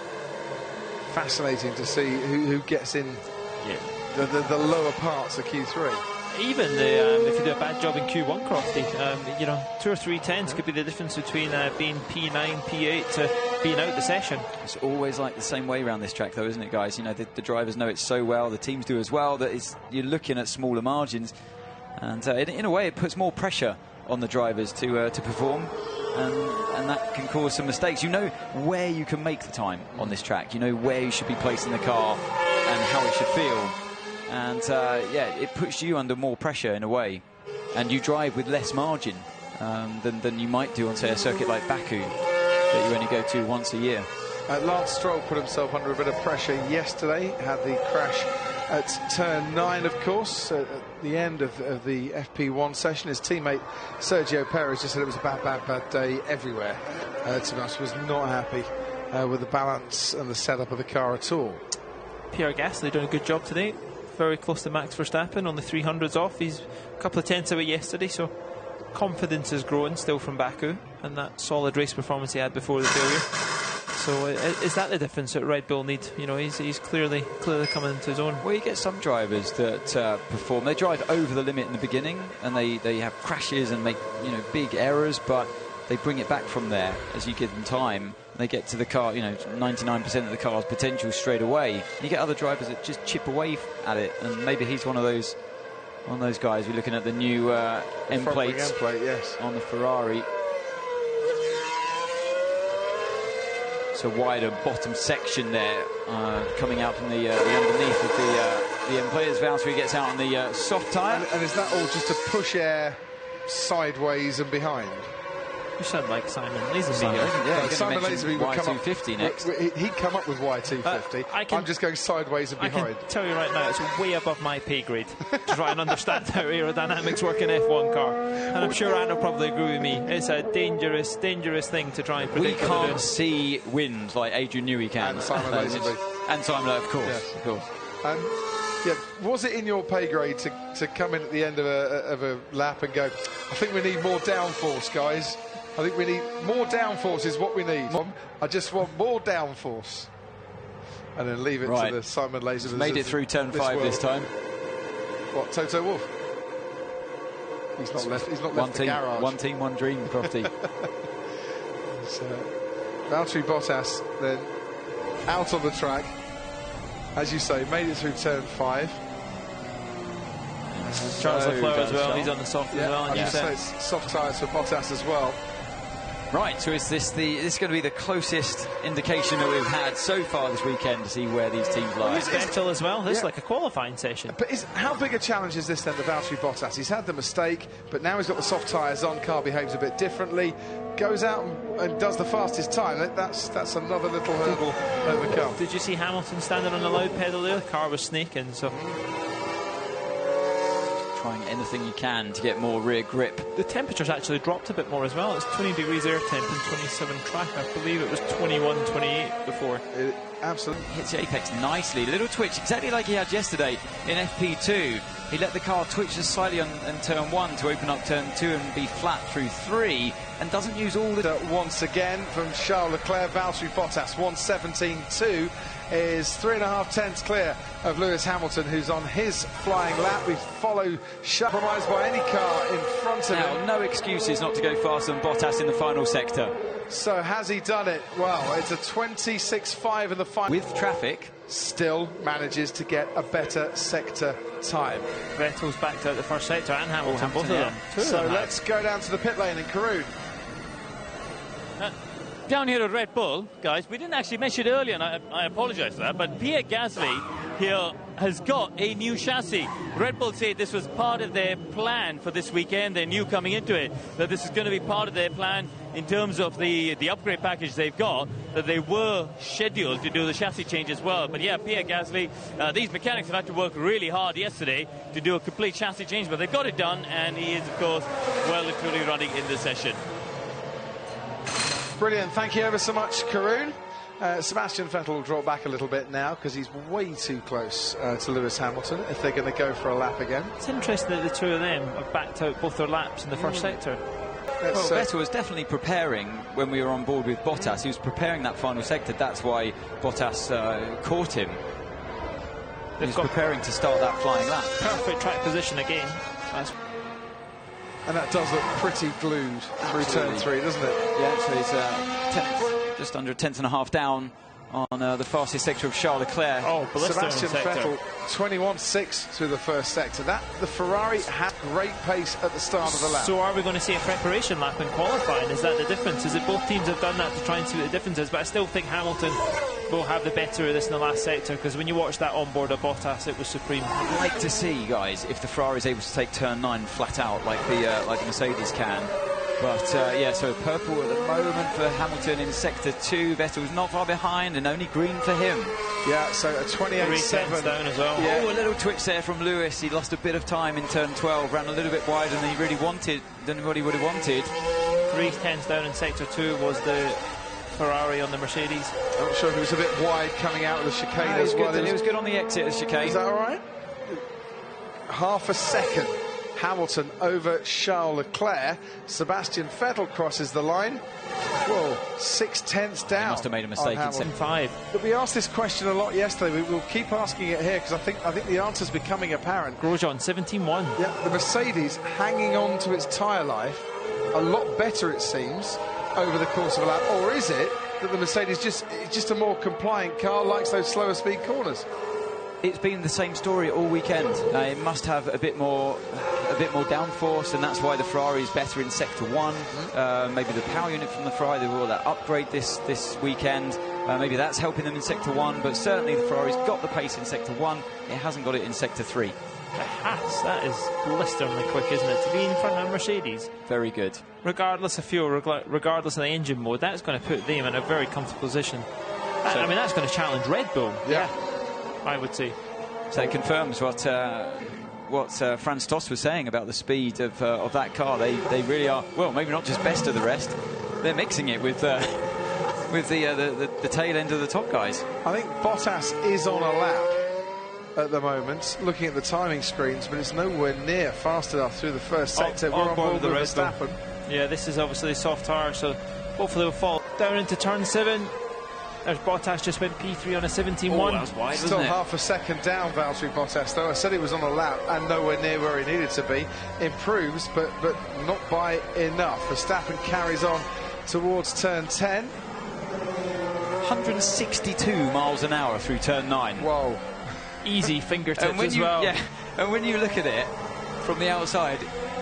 Speaker 1: fascinating to see who gets in the lower parts of Q3.
Speaker 2: Even if you do a bad job in Q1, Crofty, 2 or 3 tenths could be the difference between being P9, P8 to being out the session.
Speaker 3: It's always like the same way around this track, though, isn't it, guys? You know, the drivers know it so well, the teams do as well, that you're looking at smaller margins, and in a way, it puts more pressure on the drivers to perform, and that can cause some mistakes. You know where you can make the time on this track. You know where you should be placing the car and how it should feel. And it puts you under more pressure in a way, and you drive with less margin than you might do on, say, a circuit like Baku that you only go to once a year.
Speaker 1: Lance Stroll put himself under a bit of pressure yesterday, had the crash at turn 9, of course, at the end of the FP1 session. His teammate Sergio Perez just said it was a bad day everywhere. To be honest, he was not happy with the balance and the setup of the car at all.
Speaker 2: Pierre Gasly doing a good job today. Very close to Max Verstappen, on the 300s off. He's a couple of tenths away yesterday, so confidence is growing still from Baku and that solid race performance he had before the failure. So is that the difference that Red Bull need? You know, he's clearly coming into his own.
Speaker 3: Well, you get some drivers that perform. They drive over the limit in the beginning, and they have crashes and make big errors, but they bring it back from there as you give them time. They get to the car, 99% of the car's potential straight away. You get other drivers that just chip away at it, and maybe he's one of those guys. We're looking at the new M plates
Speaker 1: yes,
Speaker 3: on the Ferrari. So wider bottom section there, coming out from the underneath of the M plate as Valtteri gets out on the soft tyre.
Speaker 1: And is that all just to push air sideways and behind?
Speaker 2: You sound like Simon Lazenby.
Speaker 3: Yeah,
Speaker 1: Simon Lazenby would come up
Speaker 3: Y250 next.
Speaker 1: He'd come up with Y250. I'm just going sideways and behind.
Speaker 2: I can tell you right now, it's way above my pay grade to try and understand how aerodynamics work in an F1 car. And I'm sure Anne will probably agree with me. It's a dangerous, dangerous thing to try and predict.
Speaker 3: We can't see wind like Adrian Newey can.
Speaker 1: And Simon Lazenby.
Speaker 3: And Simon, of course.
Speaker 1: Yeah.
Speaker 3: Of course.
Speaker 1: Yeah, was it in your pay grade to come in at the end of a lap and go, I think we need more downforce, guys. I think we need more downforce is what we need. I just want more downforce. And then leave it to the Simon Lazenby.
Speaker 3: Made it through turn 5 this time.
Speaker 1: What, Toto Wolff? He's not left the garage.
Speaker 3: One team, one dream, Crofty.
Speaker 1: So, Valtteri Bottas then out on the track. As you say, made it through turn 5.
Speaker 2: Charles Leclerc as well, he's on the soft as well.
Speaker 1: And so it's soft tyres for Bottas as well.
Speaker 3: Right, so is this going to be the closest indication that we've had so far this weekend to see where these teams lie?
Speaker 2: It's Vettel as well. This is like a qualifying session.
Speaker 1: But how big a challenge is this then, the Valtteri Bottas? He's had the mistake, but now he's got the soft tyres on. Car behaves a bit differently. Goes out and does the fastest time. That's another little hurdle overcome.
Speaker 2: Did you see Hamilton standing on the loud pedal there? The car was snaking, so...
Speaker 3: Trying anything you can to get more rear grip.
Speaker 2: The temperature's actually dropped a bit more as well. It's 20 degrees air temp and 27 track. I believe it was 21, 28 before.
Speaker 1: It absolutely
Speaker 3: hits the apex nicely. Little twitch, exactly like he had yesterday in FP2. He let the car twitch just slightly on turn 1 to open up turn 2 and be flat through 3, and doesn't use all the...
Speaker 1: Once again from Charles Leclerc, Valtteri Bottas 1:17.2 is 3.5 tenths clear of Lewis Hamilton, who's on his flying lap. We follow compromised by any car in front of him.
Speaker 3: No excuses not to go faster than Bottas in the final sector.
Speaker 1: So has he done it? Well, it's a 26.5 in the final.
Speaker 3: With traffic.
Speaker 1: Still manages to get a better sector time.
Speaker 2: Vettel's backed out the first sector and Hamilton, both of them.
Speaker 1: So let's go down to the pit lane in Karun.
Speaker 4: Down here at Red Bull, guys, we didn't actually mention it earlier, and I apologise for that, but Pierre Gasly here has got a new chassis. Red Bull say this was part of their plan for this weekend. They knew coming into it that this is going to be part of their plan in terms of the upgrade package they've got, that they were scheduled to do the chassis change as well. But yeah, Pierre Gasly, these mechanics have had to work really hard yesterday to do a complete chassis change, but they've got it done, and he is, of course, well and truly running in the session.
Speaker 1: Brilliant, thank you ever so much, Karun. Sebastian Vettel will drop back a little bit now because he's way too close to Lewis Hamilton if they're going to go for a lap again.
Speaker 2: It's interesting that the two of them have backed out both their laps in the first sector.
Speaker 3: Well, Vettel was definitely preparing when we were on board with Bottas. He was preparing that final sector. That's why Bottas caught him. He was preparing to start that flying lap.
Speaker 2: Perfect track position again.
Speaker 1: And that does look pretty glued through turn 3, doesn't it?
Speaker 3: Yeah, so he's just under a tenth and a half down on the fastest sector of Charles Leclerc.
Speaker 1: Sebastian Vettel 21.6 through the first sector. The Ferrari had great pace at the start of the lap.
Speaker 2: So are we going to see a preparation lap in qualifying? Is that the difference? Is it both teams have done that to try and see what the difference is? But I still think Hamilton will have the better of this in the last sector, because when you watch that onboard of Bottas, it was supreme.
Speaker 3: I'd like to see, guys, if the Ferrari is able to take turn 9 flat out like the Mercedes can. But yeah, so purple at the moment for Hamilton in sector 2. Vettel's not far behind, and only green for him.
Speaker 1: Yeah, so a 28.7
Speaker 2: down as well.
Speaker 3: Yeah. Oh, a little twitch there from Lewis. He lost a bit of time in turn 12, ran a little bit wider than he really wanted, than what he would have wanted.
Speaker 2: 3 tenths down in sector 2 was the Ferrari on the Mercedes.
Speaker 1: I'm not sure if he was a bit wide coming out of the chicane as well.
Speaker 3: He was good on the exit of the chicane.
Speaker 1: Is that all right? Half a second. Hamilton over Charles Leclerc. Sebastian Vettel crosses the line. Whoa, 6 tenths down.
Speaker 3: He must have made a mistake in sector
Speaker 2: 5.
Speaker 1: But we asked this question a lot yesterday. We'll keep asking it here because I think the answer's becoming apparent.
Speaker 2: Grosjean 17.1.
Speaker 1: Yeah, the Mercedes hanging on to its tyre life a lot better, it seems, over the course of a lap. Or is it that the Mercedes just a more compliant car, likes those slower speed corners?
Speaker 3: It's been the same story all weekend. It must have a bit more downforce, and that's why the Ferrari is better in sector 1. Maybe the power unit from the Ferrari, they will that upgrade this weekend. Maybe that's helping them in sector 1, but certainly the Ferrari's got the pace in sector 1. It hasn't got it in sector 3.
Speaker 2: The Haas, that is blisteringly quick, isn't it? To be in front of a Mercedes.
Speaker 3: Very good.
Speaker 2: Regardless of fuel, regardless of the engine mode, that's going to put them in a very comfortable position. I mean, that's going to challenge Red Bull.
Speaker 1: Yeah.
Speaker 2: I would say.
Speaker 3: So it confirms what Franz Tost was saying about the speed of that car. They really are, well, maybe not just best of the rest. They're mixing it with the tail end of the top guys.
Speaker 1: I think Bottas is on a lap at the moment, looking at the timing screens, but it's nowhere near fast enough through the first sector. We're on board with Verstappen.
Speaker 2: Yeah, this is obviously soft tire, so hopefully we'll fall down into turn 7. There's Bottas, just went P3 on a 17.1.
Speaker 3: That was wide,
Speaker 1: Still half a second down, Valtteri Bottas, though. I said he was on a lap and nowhere near where he needed to be. Improves, but not by enough. Verstappen carries on towards turn 10.
Speaker 3: 162 miles an hour through turn 9.
Speaker 1: Whoa.
Speaker 2: Easy fingertips as well.
Speaker 3: Yeah, and when you look at it from the outside,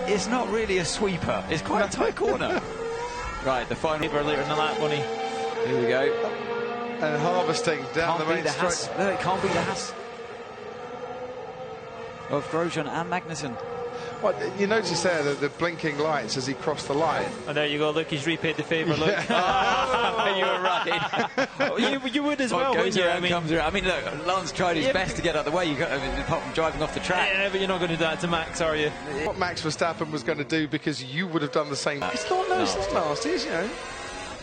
Speaker 3: it's not really a sweeper. It's quite a tight corner. Right, the final.
Speaker 2: Later in the lap, Bunny.
Speaker 3: Here we go.
Speaker 1: And harvesting down the main straight.
Speaker 3: No, it can't be the Haas of Grosjean and Magnussen.
Speaker 1: Well, you notice there the blinking lights as he crossed the line.
Speaker 2: And there you go, look, he's repaid the favour, look. You were right. you would as well, wouldn't you?
Speaker 3: Comes around. I mean, look, Lance tried his best to get out of the way, apart from driving off the track.
Speaker 2: Yeah, but you're not going to do that to Max, are you?
Speaker 1: What Max Verstappen was going to do, because you would have done the same. It's not nasty, you know.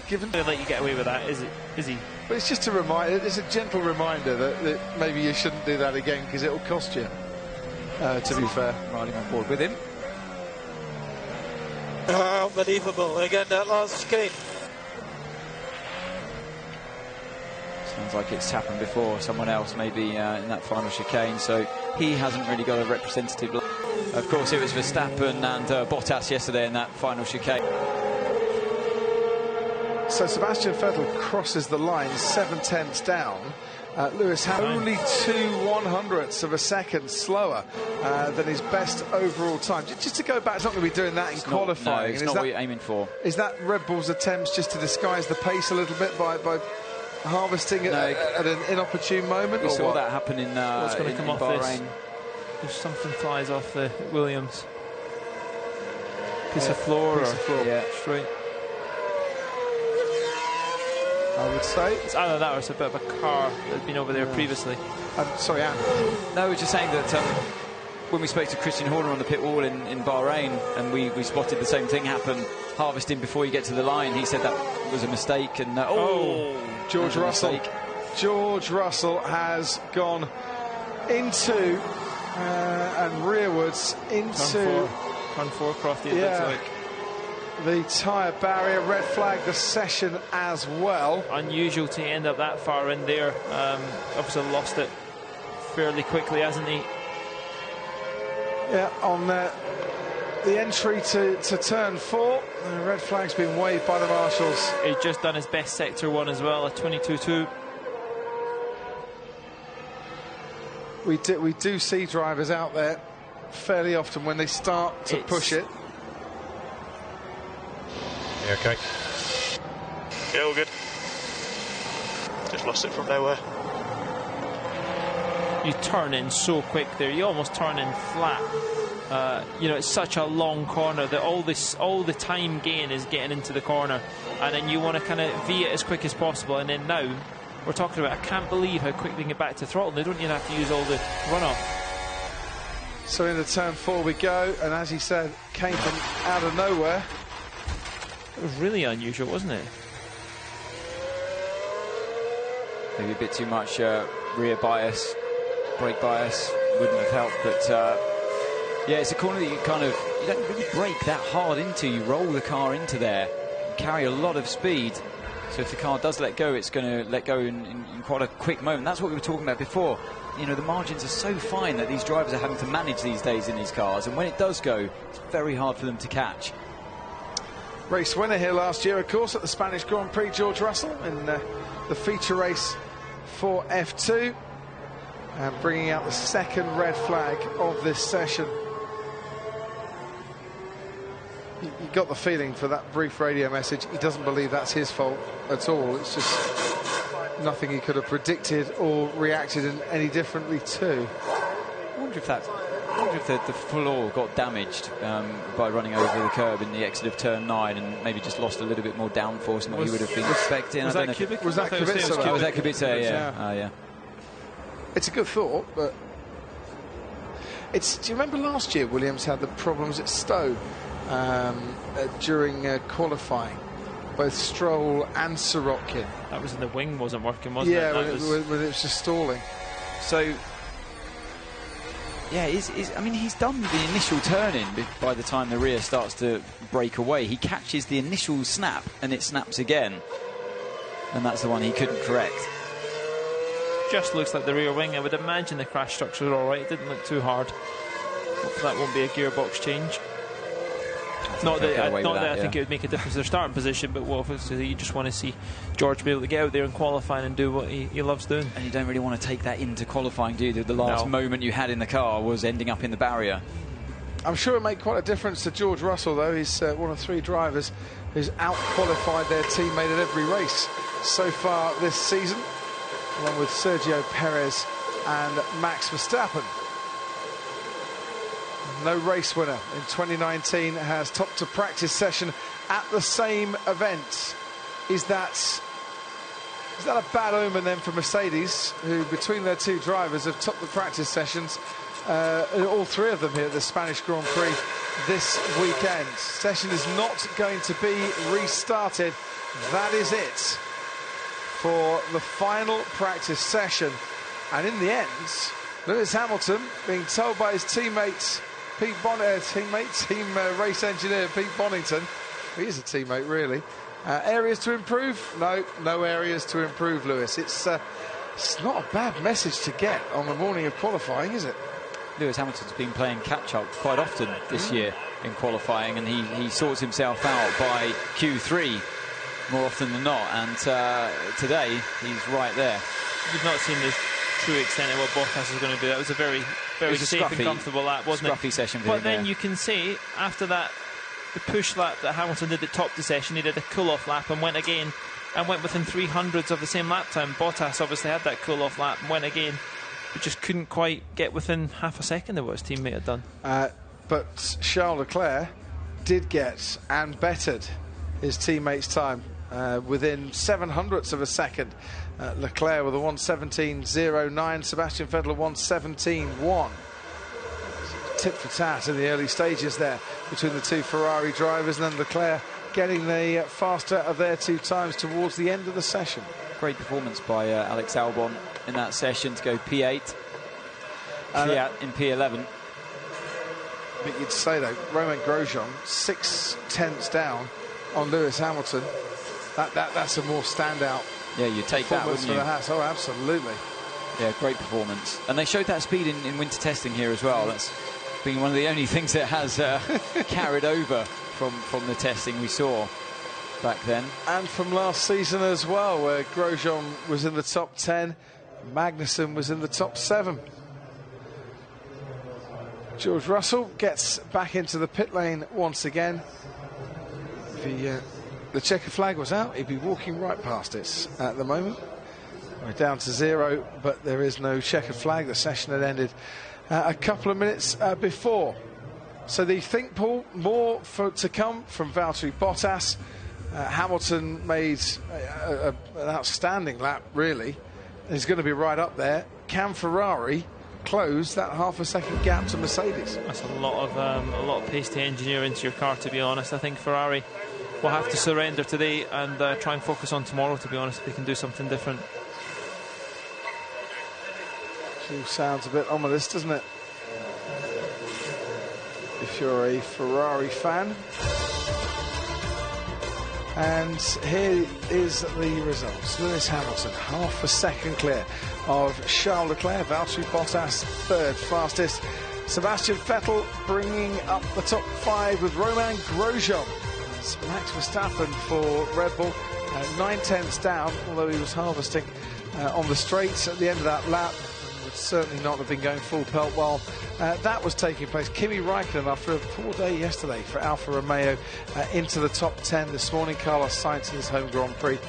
Speaker 1: Given
Speaker 2: They'll let you get away with that, is he?
Speaker 1: But it's just a reminder, it's a gentle reminder that maybe you shouldn't do that again, because it will cost you. To be fair,
Speaker 3: riding on board with him.
Speaker 8: Unbelievable. Again, that last chicane.
Speaker 3: Sounds like it's happened before. Someone else maybe in that final chicane, so he hasn't really got a representative. Of course, it was Verstappen and Bottas yesterday in that final chicane.
Speaker 1: So Sebastian Vettel crosses the line 7/10 down. Lewis Hamilton only 2/100ths of a second slower than his best overall time. Just to go back, it's not going to be doing that in qualifying.
Speaker 3: It's not what you're aiming for.
Speaker 1: Is that Red Bull's attempts just to disguise the pace a little bit by harvesting at an inopportune moment?
Speaker 3: We saw that happen in
Speaker 2: what's going to come off
Speaker 3: Bahrain.
Speaker 2: If something flies off the Williams. Piece of floor.
Speaker 3: Yeah.
Speaker 2: Straight.
Speaker 1: I would say
Speaker 2: it's either that or it's a bit of a car that had been over there previously.
Speaker 1: Sorry, Anne.
Speaker 3: No, we're just saying that when we spoke to Christian Horner on the pit wall in Bahrain, and we spotted the same thing happen, harvesting before you get to the line, he said that was a mistake. And
Speaker 1: George Russell. George Russell has gone into and rearwards into
Speaker 2: turn 4 Crofty, it looks like.
Speaker 1: The tyre barrier, red flag the session as well.
Speaker 2: Unusual to end up that far in there. Obviously lost it fairly quickly, hasn't he?
Speaker 1: Yeah, on the entry to turn 4, the red flag's been waved by the marshals.
Speaker 2: He's just done his best sector 1 as well, a 22.2.
Speaker 1: We do see drivers out there fairly often when they start to push it.
Speaker 8: Yeah, okay. Yeah, all good. Just lost it from nowhere.
Speaker 2: You turn in so quick there. You almost turn in flat. You know, it's such a long corner that all the time gain is getting into the corner, and then you want to kind of V it as quick as possible. And then now we're talking about, I can't believe how quick they can get back to throttle. They don't even have to use all the runoff.
Speaker 1: So into turn 4 we go, and as he said, came from out of nowhere.
Speaker 2: It was really unusual, wasn't it?
Speaker 3: Maybe a bit too much rear bias, brake bias wouldn't have helped, but yeah, it's a corner that you don't really brake that hard into. You roll the car into there, carry a lot of speed. So if the car does let go, it's going to let go in quite a quick moment. That's what we were talking about before. You know, the margins are so fine that these drivers are having to manage these days in these cars, and when it does go, it's very hard for them to catch.
Speaker 1: Race winner here last year, of course, at the Spanish Grand Prix, George Russell, in the feature race for F2, and bringing out the second red flag of this session. You got the feeling for that brief radio message, he doesn't believe that's his fault at all. It's just nothing he could have predicted or reacted any differently to.
Speaker 3: I wonder if that I wonder if the floor got damaged by running over the curb in the exit of turn 9 and maybe just lost a little bit more downforce than what you would have been expecting.
Speaker 2: Was that Kubica?
Speaker 1: Was that Kubica?
Speaker 3: Was that Kubica? Yeah. Yeah.
Speaker 1: It's a good thought, but do you remember last year Williams had the problems at Stowe during qualifying? Both Stroll and Sirotkin.
Speaker 2: That was in the wing, wasn't working, wasn't it?
Speaker 1: Yeah, when it was just stalling.
Speaker 3: So, yeah, I mean, he's done the initial turn-in by the time the rear starts to break away. He catches the initial snap, and it snaps again. And that's the one he couldn't correct.
Speaker 2: Just looks like the rear wing. I would imagine the crash structure is all right. It didn't look too hard. Hopefully that won't be a gearbox change. Not that I think it would make a difference to their starting position, but obviously you just want to see George be able to get out there and qualify and do what he loves doing.
Speaker 3: And you don't really want to take that into qualifying, do you? The last moment you had in the car was ending up in the barrier.
Speaker 1: I'm sure it made quite a difference to George Russell, though. He's one of 3 drivers who's out-qualified their teammate at every race so far this season, along with Sergio Perez and Max Verstappen. No race winner in 2019 has topped a practice session at the same event. Is that a bad omen then for Mercedes, who between their 2 drivers have topped the practice sessions, all 3 of them here at the Spanish Grand Prix this weekend? Session is not going to be restarted. That is it for the final practice session. And in the end, Lewis Hamilton being told by his teammates, team race engineer Pete Bonington, he is a teammate really, areas to improve? No areas to improve, Lewis. It's not a bad message to get on the morning of qualifying, is it?
Speaker 3: Lewis Hamilton's been playing catch-up quite often this year in qualifying, and he sorts himself out by Q3 more often than not, and today he's right there.
Speaker 2: You've not seen the true extent of what Bottas is going to do. That was a very safe and comfortable lap, wasn't it?
Speaker 3: Scruffy session for
Speaker 2: But
Speaker 3: him,
Speaker 2: then you can say, after that, the push lap that Hamilton did at top the session, he did a cool-off lap and went again, and went within 300ths of the same lap time. Bottas obviously had that cool-off lap and went again, but just couldn't quite get within half a second of what his teammate had done.
Speaker 1: But Charles Leclerc did get and bettered his teammate's time within 700ths of a second. Leclerc with a 1:17.09, Sebastian Vettel a 1:17.1. Tit for tat in the early stages there between the 2 Ferrari drivers, and then Leclerc getting the faster of their 2 times towards the end of the session.
Speaker 3: Great performance by Alex Albon in that session to go P8, Fiat in P11.
Speaker 1: But you'd say though, Romain Grosjean 6/10 down on Lewis Hamilton. That's a more standout.
Speaker 3: Yeah, you take that, wouldn't you?
Speaker 1: For the Haas. Oh, absolutely.
Speaker 3: Yeah, great performance. And they showed that speed in winter testing here as well. That's been one of the only things that has carried over from the testing we saw back then. And
Speaker 1: from last season as well, where Grosjean was in the top 10, Magnussen was in the top 7. George Russell gets back into the pit lane once again. The checker flag was out, he'd be walking right past it at the moment. We're down to 0, but there is no checkered flag. The session had ended a couple of minutes before. So the think pool, more to come from Valtteri Bottas. Hamilton made an outstanding lap, really. He's going to be right up there. Can Ferrari close that half a second gap to Mercedes?
Speaker 2: That's a lot of pace to engineer into your car, to be honest. I think Ferrari will have to surrender today and try and focus on tomorrow, to be honest, if they can do something different.
Speaker 1: It all sounds a bit ominous, doesn't it? If you're a Ferrari fan. And here is the results. Lewis Hamilton, half a second clear of Charles Leclerc. Valtteri Bottas, 3rd fastest. Sebastian Vettel bringing up the top 5 with Romain Grosjean. It's Max Verstappen for Red Bull, 9/10ths down, although he was harvesting on the straights at the end of that lap. would certainly not have been going full pelt while that was taking place. Kimi Räikkönen, after a poor day yesterday for Alfa Romeo, into the top 10 this morning. Carlos Sainz in his home Grand Prix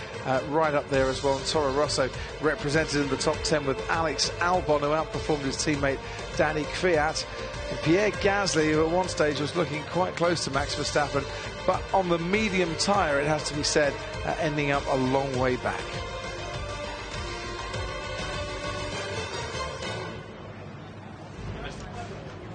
Speaker 1: right up there as well. And Toro Rosso represented in the top 10 with Alex Albon, who outperformed his teammate Danny Kvyat. And Pierre Gasly, who at one stage was looking quite close to Max Verstappen, but on the medium tyre, it has to be said, ending up a long way back.